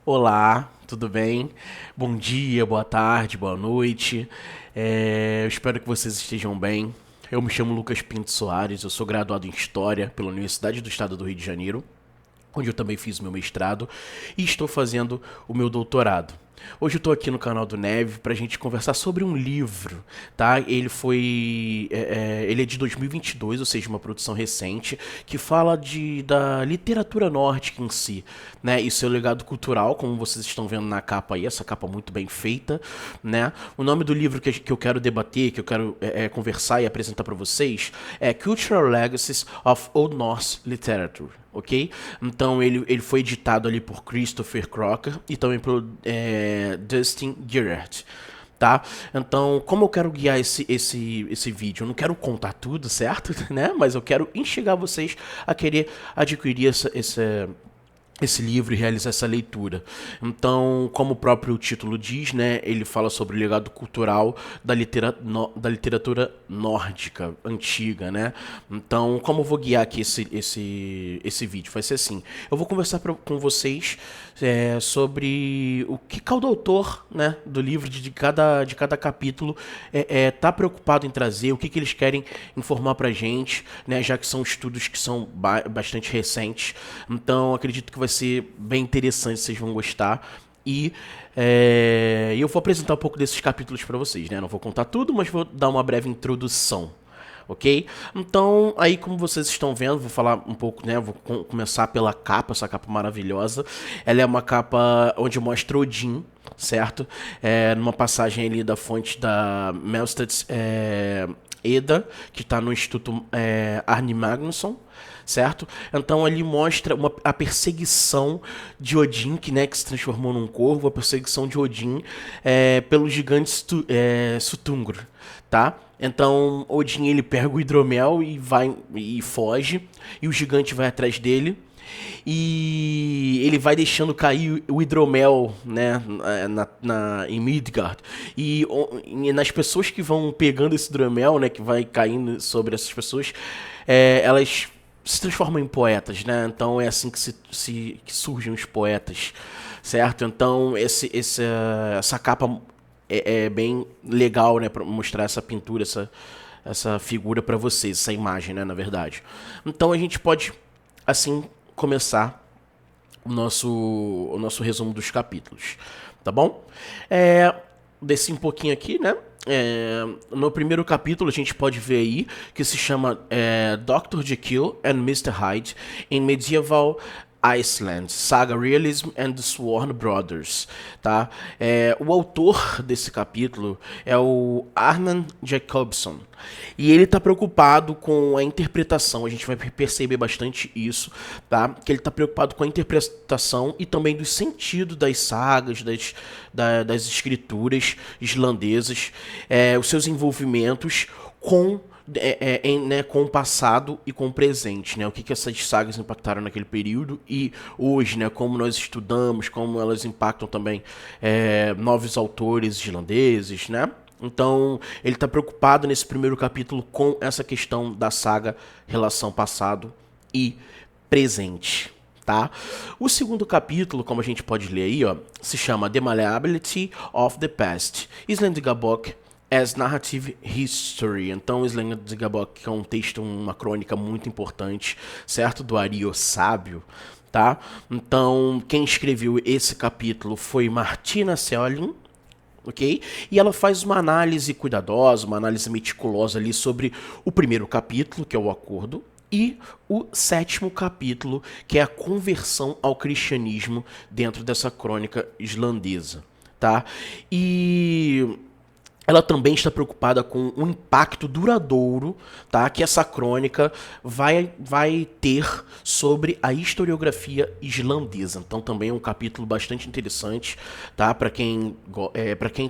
Olá, tudo bem? Bom dia, boa tarde, boa noite. Eu espero que vocês estejam bem. Eu me chamo Lucas Pinto Soares, eu sou graduado em História pela Universidade do Estado do Rio de Janeiro, onde eu também fiz meu mestrado e estou fazendo o meu doutorado. Hoje eu estou aqui no canal do Neve para a gente conversar sobre um livro, tá? Ele é de 2022, ou seja, uma produção recente que fala da literatura nórdica em si, né? E seu legado cultural, como vocês estão vendo na capa aí, essa capa muito bem feita, né? O nome do livro que eu quero debater, que eu quero conversar e apresentar para vocês é Cultural Legacies of Old Norse Literature. Ok? Então ele foi editado ali por Christopher Crocker e também por Dustin Gerhardt. Tá? Então, como eu quero guiar esse vídeo, eu não quero contar tudo, certo? Né? Mas eu quero instigar vocês a querer adquirir esse livro e realizar essa leitura. Então, como o próprio título diz, né, ele fala sobre o legado cultural da literatura nórdica antiga, né? Então, como eu vou guiar aqui esse vídeo? Vai ser assim, eu vou conversar com vocês sobre o que cada autor, né, do livro, de cada capítulo tá preocupado em trazer, o que eles querem informar pra gente, né, já que são estudos que são bastante recentes. Então, acredito que vai ser bem interessante, vocês vão gostar. E eu vou apresentar um pouco desses capítulos para vocês, né? Não vou contar tudo, mas vou dar uma breve introdução, ok? Então, aí como vocês estão vendo, vou falar um pouco, né? Vou começar pela capa, essa capa maravilhosa. Ela é uma capa onde mostra Odin, certo? Numa passagem ali da fonte da Melstadt Eda, que está no Instituto Arne Magnusson, certo? Então ele mostra a perseguição de Odin, que se transformou num corvo, a perseguição de Odin pelo gigante Suttungr, tá? Então Odin ele pega o hidromel e vai e foge, e o gigante vai atrás dele. E ele vai deixando cair o hidromel, né, em Midgard. E nas pessoas que vão pegando esse hidromel, né, que vai caindo sobre essas pessoas, elas se transformam em poetas, né? Então é assim que surgem os poetas, certo? Então essa capa é bem legal, né, para mostrar essa pintura, essa figura para vocês, essa imagem, né, na verdade. Então a gente pode assim começar o nosso resumo dos capítulos, tá bom? Desci um pouquinho aqui, né? No primeiro capítulo a gente pode ver aí que se chama Dr. Jekyll and Mr. Hyde in Medieval Iceland, Saga Realism and the Sworn Brothers, tá? O autor desse capítulo é o Arman Jacobson e ele está preocupado com a interpretação. A gente vai perceber bastante isso, tá? Que ele está preocupado com a interpretação e também do sentido das sagas, das escrituras islandesas, os seus envolvimentos com o passado e com o presente, né? O que essas sagas impactaram naquele período e hoje, né? Como nós estudamos, como elas impactam também novos autores islandeses, né? Então, ele está preocupado nesse primeiro capítulo com essa questão da saga, relação passado e presente, tá? O segundo capítulo, como a gente pode ler aí, ó, se chama The Malleability of the Past, Islandingabok as Narrative History. Então, Islandingabok é um texto, uma crônica muito importante, certo? Do Ario Sábio, tá? Então, quem escreveu esse capítulo foi Martina Seolin, ok? E ela faz uma análise cuidadosa, uma análise meticulosa ali sobre o primeiro capítulo, que é o acordo, e o sétimo capítulo, que é a conversão ao cristianismo dentro dessa crônica islandesa, tá? E ela também está preocupada com o impacto duradouro, tá, que essa crônica vai ter sobre a historiografia islandesa. Então também é um capítulo bastante interessante, tá, para quem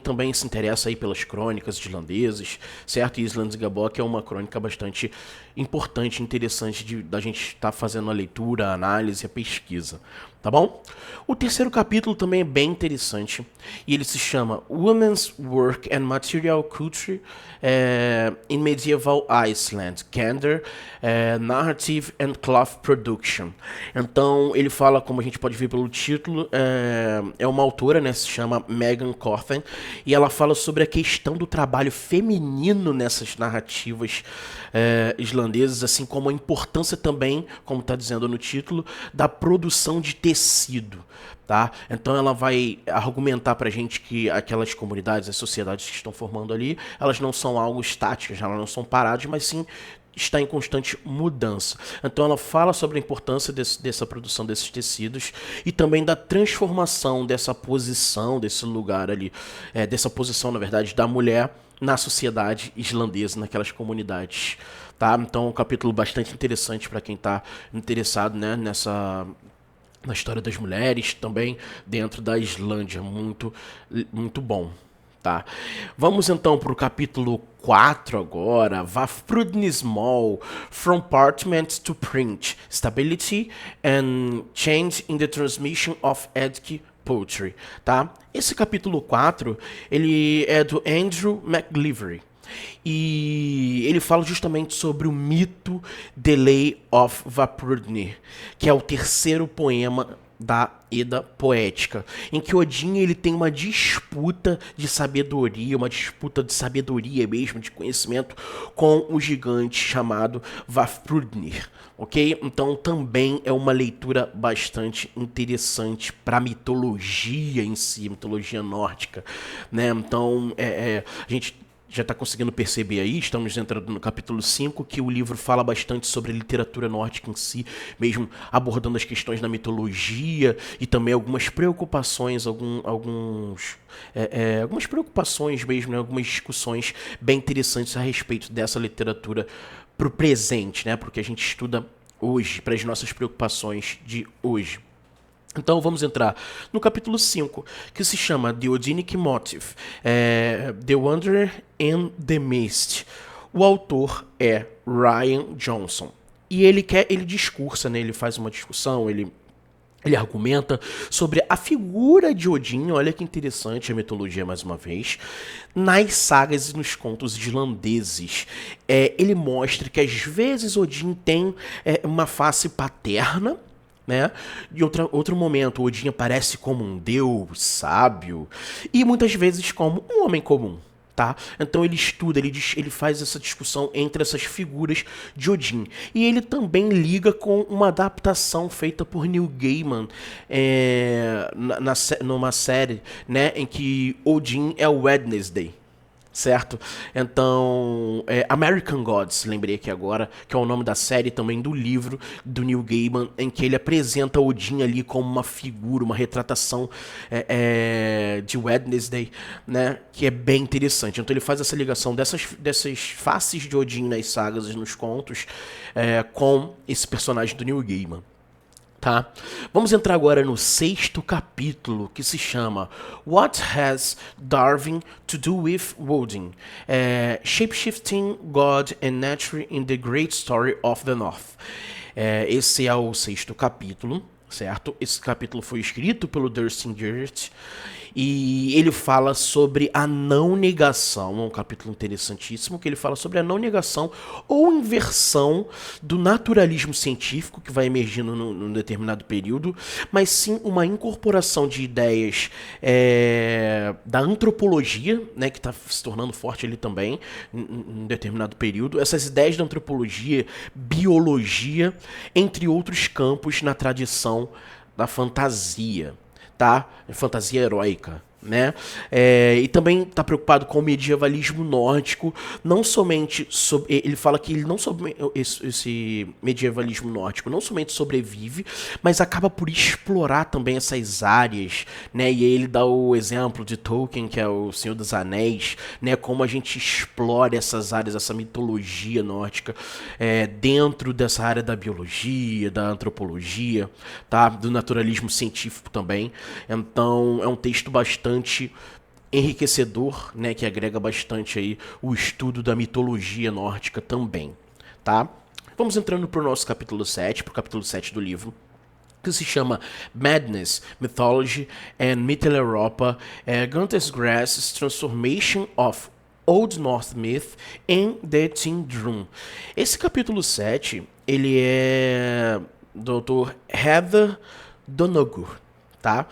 também se interessa aí pelas crônicas islandesas, certo? E Islandingabok é uma crônica bastante importante, interessante da gente estar fazendo a leitura, a análise, a pesquisa, tá bom? O terceiro capítulo também é bem interessante e ele se chama Women's Work and Material Culture in Medieval Iceland, Gender, Narrative and Cloth Production. Então ele fala, como a gente pode ver pelo título, é uma autora, né, se chama Megan Cawthon, e ela fala sobre a questão do trabalho feminino nessas narrativas islandesas, assim como a importância também, como está dizendo no título, da produção de tecido. Tá? Então ela vai argumentar pra gente que aquelas comunidades, as sociedades que estão formando ali, elas não são algo estáticas, elas não são paradas, mas sim está em constante mudança. Então ela fala sobre a importância dessa produção desses tecidos e também da transformação dessa posição, desse lugar ali, dessa posição, na verdade, da mulher na sociedade islandesa, naquelas comunidades. Tá? Então é um capítulo bastante interessante para quem está interessado, né, na história das mulheres, também dentro da Islândia. Muito, muito bom. Tá? Vamos então para o capítulo 4 agora. Vafthrudnismál, From Parchment to Print, Stability and Change in the Transmission of Eddic Poetry. Tá? Esse capítulo 4 ele é do Andrew McGillivray. E ele fala justamente sobre o mito The Lay of Vafthrudnir, que é o terceiro poema da Edda Poética, em que Odin ele tem uma disputa de sabedoria, mesmo, de conhecimento, com o gigante chamado Vafthrudnir, ok? Então também é uma leitura bastante interessante para a mitologia em si, mitologia nórdica, né? Então a gente já está conseguindo perceber aí, estamos entrando no capítulo 5, que o livro fala bastante sobre a literatura nórdica em si, mesmo abordando as questões da mitologia e também algumas preocupações, algumas preocupações mesmo, né, algumas discussões bem interessantes a respeito dessa literatura para o presente, né, porque a gente estuda hoje, para as nossas preocupações de hoje. Então vamos entrar no capítulo 5, que se chama The Odinic Motive, The Wanderer and the Mist. O autor é Ryan Johnson. E ele discursa, né? Ele faz uma discussão, ele argumenta sobre a figura de Odin, olha que interessante a mitologia mais uma vez, nas sagas e nos contos islandeses. Ele mostra que às vezes Odin tem uma face paterna, né? Em outro momento, Odin aparece como um deus sábio e muitas vezes como um homem comum. Tá? Então ele estuda, ele faz essa discussão entre essas figuras de Odin. E ele também liga com uma adaptação feita por Neil Gaiman numa série, né, em que Odin é o Wednesday. Certo? Então, American Gods, lembrei aqui agora, que é o nome da série também do livro do Neil Gaiman, em que ele apresenta Odin ali como uma figura, uma retratação de Wednesday, né? Que é bem interessante. Então ele faz essa ligação dessas faces de Odin nas sagas e nos contos com esse personagem do Neil Gaiman. Tá? Vamos entrar agora no 6º capítulo, que se chama What Has Darwin to Do with Woden? Shapeshifting God and Nature in the Great Story of the North. Esse é o 6º capítulo, certo? Esse capítulo foi escrito pelo Thorstein Gert e ele fala sobre a não negação. É um capítulo interessantíssimo, que ele fala sobre a não negação ou inversão do naturalismo científico que vai emergindo num determinado período, mas sim uma incorporação de ideias da antropologia, né, que está se tornando forte ali também em determinado período. Essas ideias da antropologia, biologia, entre outros campos na tradição da fantasia. Tá? Fantasia heróica, né? E também está preocupado com o medievalismo nórdico, não somente ele fala que ele não esse medievalismo nórdico não somente sobrevive, mas acaba por explorar também essas áreas, né? E aí ele dá o exemplo de Tolkien, que é o Senhor dos Anéis, né? Como a gente explora essas áreas, essa mitologia nórdica dentro dessa área da biologia, da antropologia, tá? Do naturalismo científico também. Então é um texto bastante enriquecedor, né, que agrega bastante aí o estudo da mitologia nórdica também, tá? Vamos entrando para o nosso capítulo 7, para o capítulo 7 do livro, que se chama Madness, Mythology and Middle Europa, Gunther's Grass's Transformation of Old North Myth in the Tindrum. Esse capítulo 7, ele é do Dr. Heather Donoghue, tá?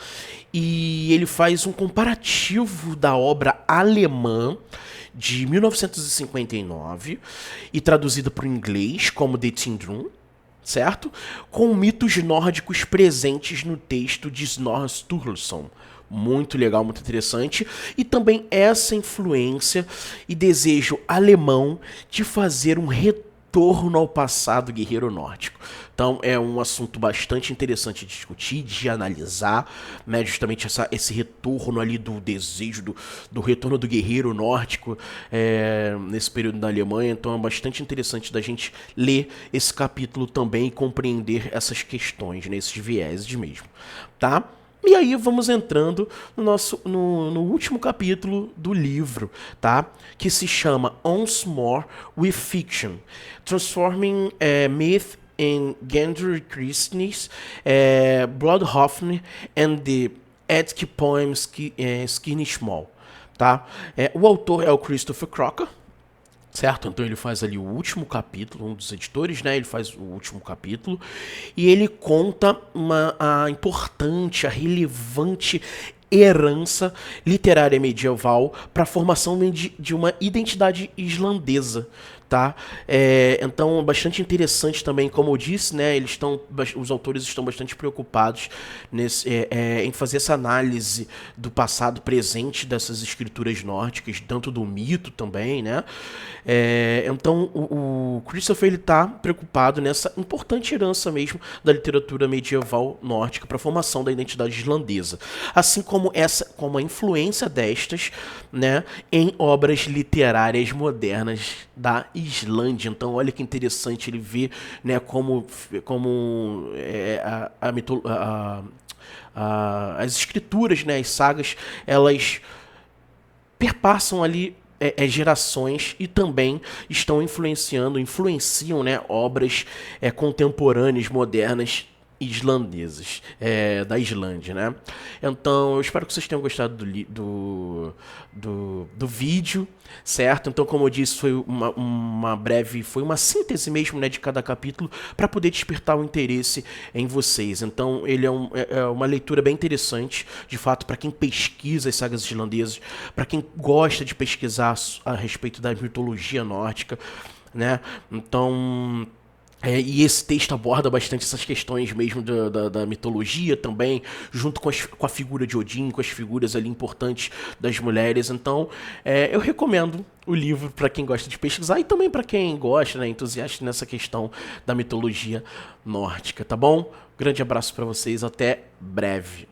E ele faz um comparativo da obra alemã de 1959 e traduzida para o inglês como The Tindrum, certo? Com mitos nórdicos presentes no texto de Snorre Sturluson. Muito legal, muito interessante. E também essa influência e desejo alemão de fazer um retorno ao passado guerreiro nórdico. Então é um assunto bastante interessante de discutir, de analisar, né? Justamente esse retorno ali do desejo, do retorno do guerreiro nórdico nesse período da Alemanha. Então é bastante interessante da gente ler esse capítulo também e compreender essas questões, né? Esses vieses mesmo, tá? E aí vamos entrando no último capítulo do livro, tá? Que se chama Once More with Fiction, Transforming Myth in Gendry Christmas, Bloodhofen and the Eddic Poem Skinny Small, tá? O autor é o Christopher Crocker, certo? Então ele faz ali o último capítulo, um dos editores, né? Ele faz o último capítulo e ele conta a importante, a relevante herança literária medieval para a formação de uma identidade islandesa, tá? Então, bastante interessante também, como eu disse, né? Os autores estão bastante preocupados em fazer essa análise do passado presente dessas escrituras nórdicas, tanto do mito também, né? Então, o Christopher está preocupado nessa importante herança mesmo da literatura medieval nórdica para a formação da identidade islandesa, assim como a influência destas, né, em obras literárias modernas da Islândia. Então, olha que interessante ele ver, né, como as escrituras, né, as sagas, elas perpassam ali gerações e também influenciam, né, obras contemporâneas, modernas, islandesas, da Islândia, né? Então, eu espero que vocês tenham gostado do vídeo, certo? Então, como eu disse, foi uma síntese mesmo, né, de cada capítulo para poder despertar o interesse em vocês. Então, ele é uma leitura bem interessante, de fato, para quem pesquisa as sagas islandesas, para quem gosta de pesquisar a respeito da mitologia nórdica, né? Então, e esse texto aborda bastante essas questões mesmo da mitologia também, junto com a figura de Odin, com as figuras ali importantes das mulheres. Então, eu recomendo o livro para quem gosta de pesquisar e também para quem gosta, né, entusiasta nessa questão da mitologia nórdica, tá bom? Grande abraço para vocês, até breve.